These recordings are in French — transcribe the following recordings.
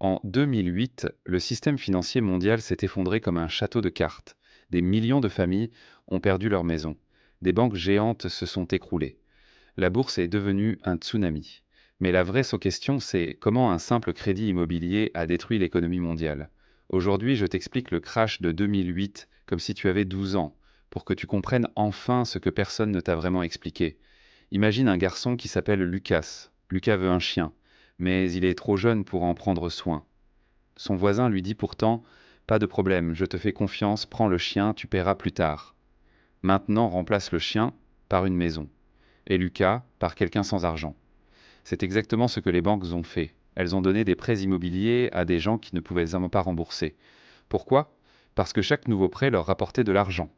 En 2008, le système financier mondial s'est effondré comme un château de cartes. Des millions de familles ont perdu leur maison. Des banques géantes se sont écroulées. La bourse est devenue un tsunami. Mais la vraie question, c'est comment un simple crédit immobilier a détruit l'économie mondiale. Aujourd'hui, je t'explique le crash de 2008 comme si tu avais 12 ans, pour que tu comprennes enfin ce que personne ne t'a vraiment expliqué. Imagine un garçon qui s'appelle Lucas. Lucas veut un chien, mais il est trop jeune pour en prendre soin. Son voisin lui dit pourtant: «Pas de problème, je te fais confiance, prends le chien, tu paieras plus tard». Maintenant remplace le chien par une maison, et Lucas par quelqu'un sans argent. C'est exactement ce que les banques ont fait. Elles ont donné des prêts immobiliers à des gens qui ne pouvaient vraiment pas rembourser. Pourquoi? Parce que chaque nouveau prêt leur rapportait de l'argent.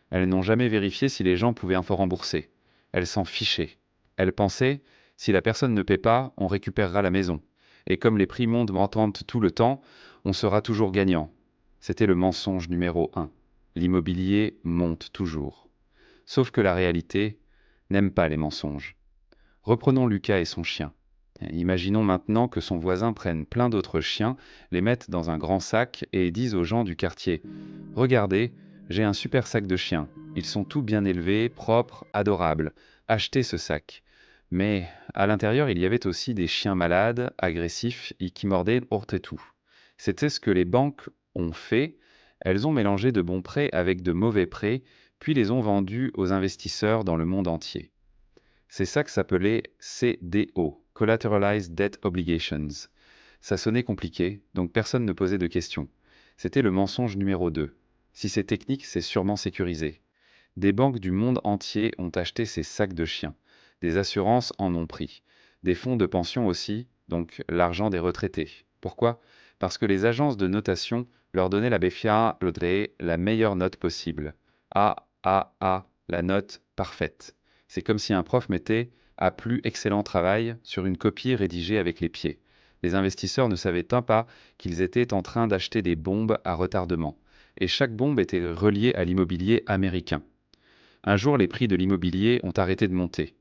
Elles n'ont jamais vérifié si les gens pouvaient enfin rembourser. Elles s'en fichaient. Elles pensaient: si la personne ne paie pas, on récupérera la maison. Et comme les prix montent tout le temps, on sera toujours gagnant. C'était le mensonge numéro un. L'immobilier monte toujours. Sauf que la réalité n'aime pas les mensonges. Reprenons Lucas et son chien. Imaginons maintenant que son voisin prenne plein d'autres chiens, les mette dans un grand sac et dise aux gens du quartier: «Regardez, j'ai un super sac de chiens. Ils sont tous bien élevés, propres, adorables. Achetez ce sac». Mais à l'intérieur, il y avait aussi des chiens malades, agressifs et qui mordaient et tout. C'était ce que les banques ont fait. Elles ont mélangé de bons prêts avec de mauvais prêts, puis les ont vendus aux investisseurs dans le monde entier. C'est ça que s'appelait CDO, Collateralized Debt Obligations. Ça sonnait compliqué, donc personne ne posait de questions. C'était le mensonge numéro 2. Si c'est technique, c'est sûrement sécurisé. Des banques du monde entier ont acheté ces sacs de chiens. Des assurances en ont pris. Des fonds de pension aussi, donc l'argent des retraités. Pourquoi? Parce que les agences de notation leur donnaient la BFA, la meilleure note possible. A, A, A, la note parfaite. C'est comme si un prof mettait «A plus excellent travail» sur une copie rédigée avec les pieds. Les investisseurs ne savaient pas qu'ils étaient en train d'acheter des bombes à retardement. Et chaque bombe était reliée à l'immobilier américain. Un jour, les prix de l'immobilier ont arrêté de monter.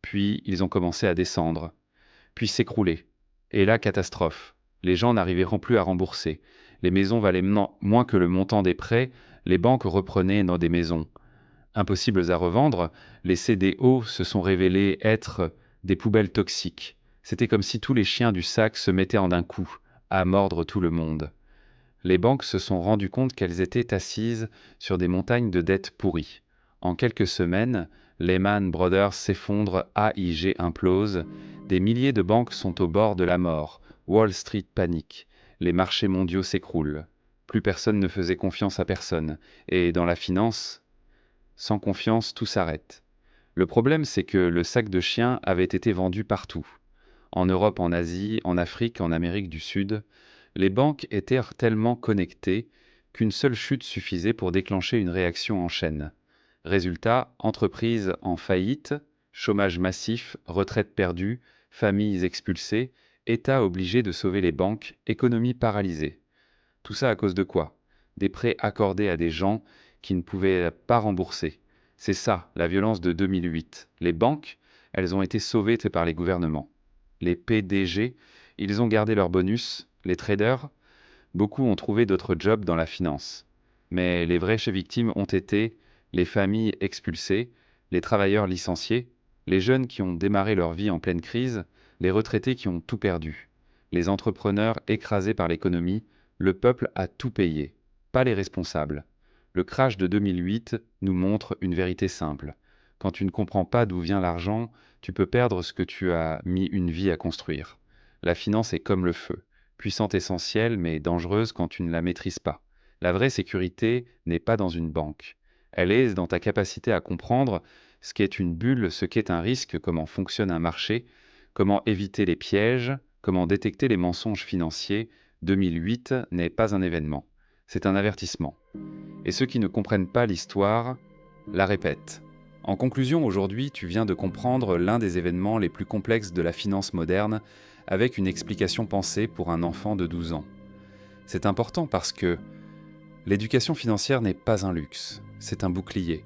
Puis, ils ont commencé à descendre. Puis s'écrouler. Et là, catastrophe. Les gens n'arriveront plus à rembourser. Les maisons valaient moins que le montant des prêts. Les banques reprenaient dans des maisons impossibles à revendre. Les CDO se sont révélés être des poubelles toxiques. C'était comme si tous les chiens du sac se mettaient en un coup, à mordre tout le monde. Les banques se sont rendues compte qu'elles étaient assises sur des montagnes de dettes pourries. En quelques semaines, Lehman Brothers s'effondre, AIG implose, des milliers de banques sont au bord de la mort, Wall Street panique, les marchés mondiaux s'écroulent. Plus personne ne faisait confiance à personne, et dans la finance, sans confiance, tout s'arrête. Le problème, c'est que le sac de chien avait été vendu partout. En Europe, en Asie, en Afrique, en Amérique du Sud, les banques étaient tellement connectées qu'une seule chute suffisait pour déclencher une réaction en chaîne. Résultat, entreprises en faillite, chômage massif, retraites perdues, familles expulsées, États obligés de sauver les banques, économie paralysée. Tout ça à cause de quoi? Des prêts accordés à des gens qui ne pouvaient pas rembourser. C'est ça, la violence de 2008. Les banques, elles ont été sauvées par les gouvernements. Les PDG, ils ont gardé leur bonus. Les traders, beaucoup ont trouvé d'autres jobs dans la finance. Mais les vraies victimes ont été les familles expulsées, les travailleurs licenciés, les jeunes qui ont démarré leur vie en pleine crise, les retraités qui ont tout perdu, les entrepreneurs écrasés par l'économie. Le peuple a tout payé, pas les responsables. Le crash de 2008 nous montre une vérité simple. Quand tu ne comprends pas d'où vient l'argent, tu peux perdre ce que tu as mis une vie à construire. La finance est comme le feu, puissante essentielle mais dangereuse quand tu ne la maîtrises pas. La vraie sécurité n'est pas dans une banque. Elle est dans ta capacité à comprendre ce qu'est une bulle, ce qu'est un risque, comment fonctionne un marché, comment éviter les pièges, comment détecter les mensonges financiers. 2008 n'est pas un événement, c'est un avertissement. Et ceux qui ne comprennent pas l'histoire la répètent. En conclusion, aujourd'hui, tu viens de comprendre l'un des événements les plus complexes de la finance moderne avec une explication pensée pour un enfant de 12 ans. C'est important parce que l'éducation financière n'est pas un luxe, c'est un bouclier.